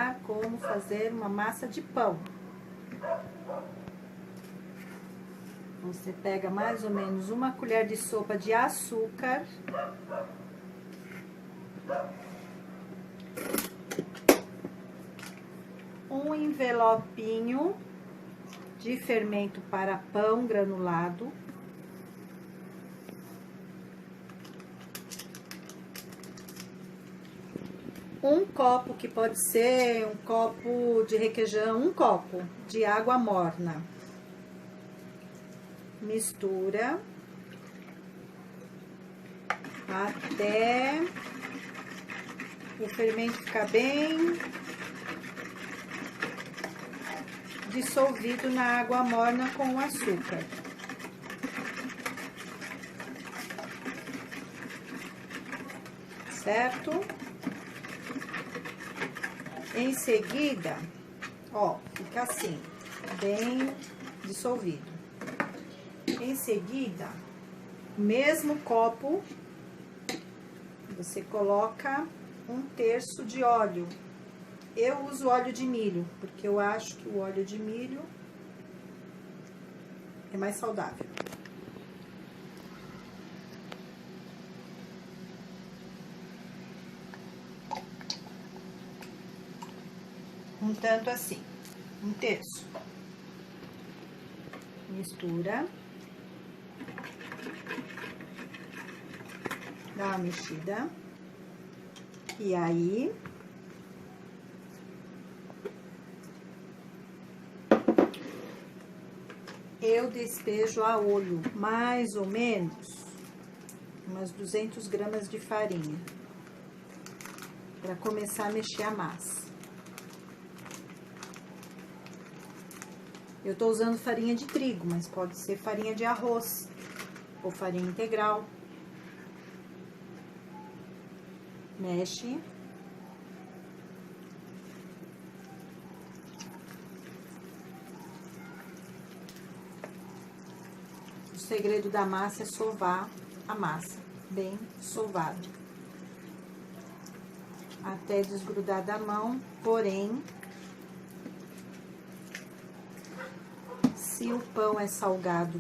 ensinar como fazer uma massa de pão. Você pega mais ou menos 1 colher de sopa de açúcar. Um envelopinho de fermento para pão granulado. Um copo, que pode ser um copo de requeijão, um copo de água morna. Mistura até o fermento ficar bem dissolvido na água morna com o açúcar. Certo? Em seguida, ó, fica assim, bem dissolvido. Em seguida, mesmo copo, você coloca 1/3 de óleo. Eu uso óleo de milho, porque eu acho que o óleo de milho é mais saudável. Um tanto assim, 1/3. Mistura. Dá uma mexida. E aí, eu despejo a olho mais ou menos umas 200 gramas de farinha para começar a mexer a massa. Eu tô usando farinha de trigo, mas pode ser farinha de arroz ou farinha integral. Mexe. O segredo da massa é sovar a massa, bem sovado, até desgrudar da mão. Porém, se o pão é salgado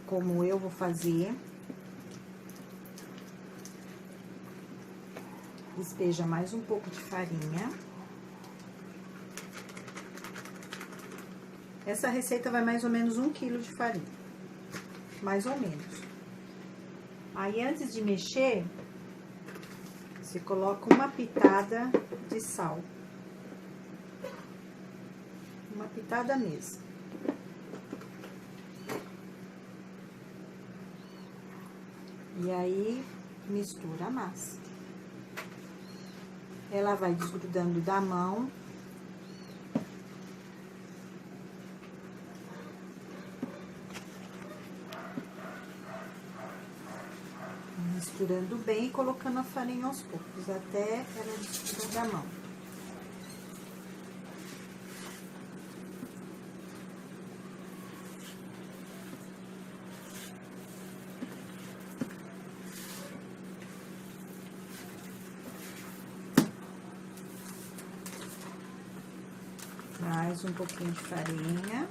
como eu vou fazer, despeja mais um pouco de farinha. Essa receita vai mais ou menos 1 quilo de farinha, mais ou menos. Aí, antes de mexer, você coloca uma pitada de sal, uma pitada mesmo. E aí, mistura a massa. Ela vai desgrudando da mão. Misturando bem e colocando a farinha aos poucos, até ela desgrudar da mão. Mais um pouquinho de farinha.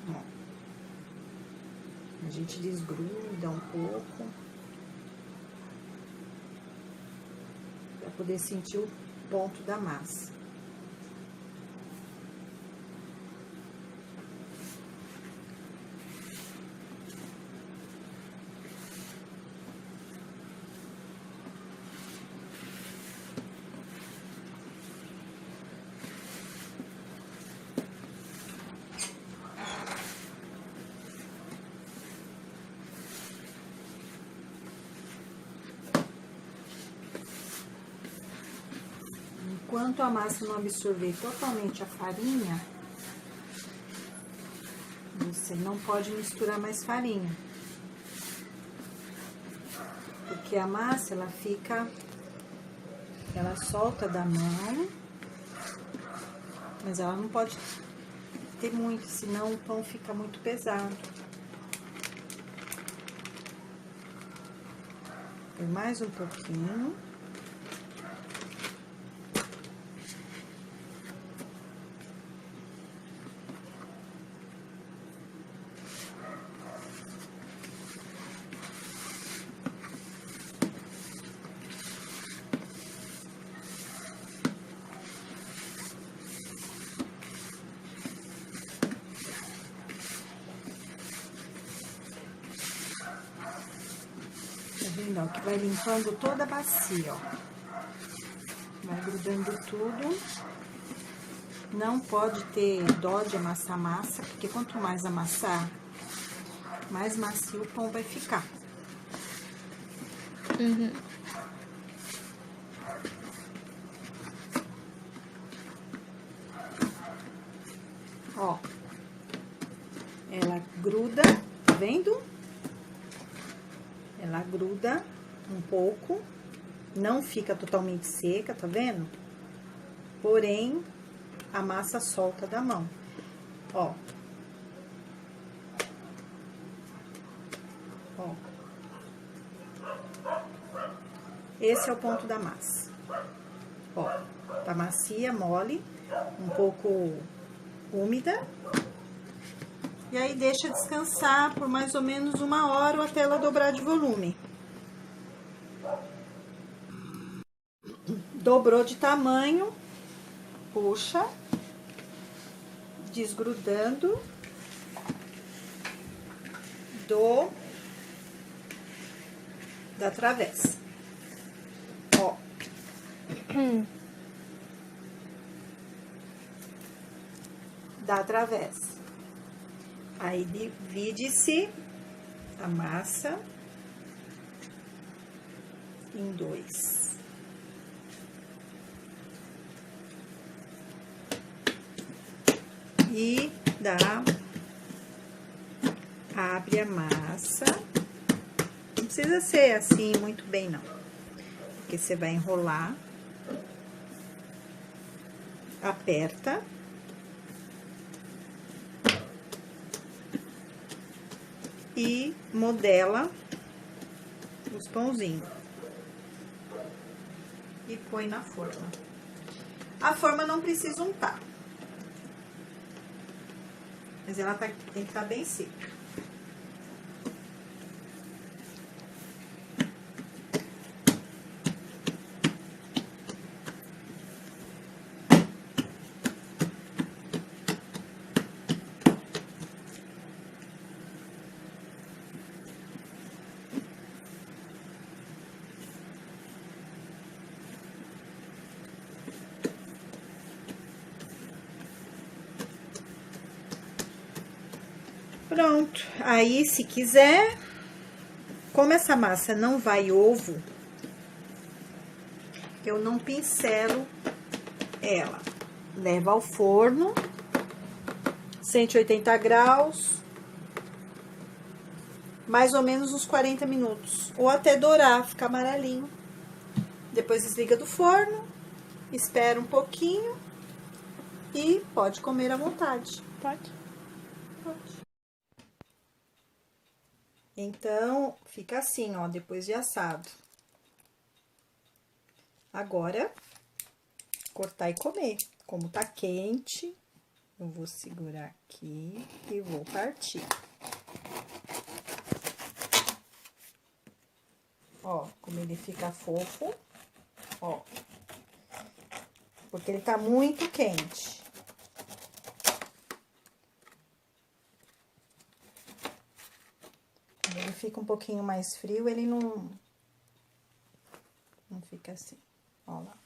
Ó, a gente desgruda um pouco para poder sentir o ponto da massa. Enquanto a massa não absorver totalmente a farinha, você não pode misturar mais farinha. Porque a massa, ela solta da mão, mas ela não pode ter muito, senão o pão fica muito pesado. Põe mais um pouquinho. Ó, que vai limpando toda a bacia, ó. Vai grudando tudo. Não pode ter dó de amassar massa, porque quanto mais amassar, mais macio o pão vai ficar. Uhum. Ó. Ela gruda, tá vendo? Ela gruda um pouco, não fica totalmente seca, tá vendo? Porém, a massa solta da mão, ó. Ó. Esse é o ponto da massa. Ó, tá macia, mole, um pouco úmida. E aí, deixa descansar por mais ou menos 1 hora ou até ela dobrar de volume. Dobrou de tamanho, puxa, desgrudando da travessa. Ó. Da travessa. Aí, divide-se a massa em 2. E abre a massa. Não precisa ser assim muito bem, não. Porque você vai enrolar. Aperta. E modela os pãozinhos. E põe na forma. A forma não precisa untar. Mas ela tem que estar bem seca. Pronto. Aí, se quiser, como essa massa não vai ovo, eu não pincelo ela. Leva ao forno, 180 graus, mais ou menos uns 40 minutos. Ou até dourar, ficar amarelinho. Depois desliga do forno, espera um pouquinho e pode comer à vontade. Pode? Pode. Então, fica assim, ó, depois de assado. Agora, cortar e comer. Como tá quente, eu vou segurar aqui e vou partir. Ó, como ele fica fofo, ó. Porque ele tá muito quente. Quando ele fica um pouquinho mais frio, ele não fica assim. Ó lá.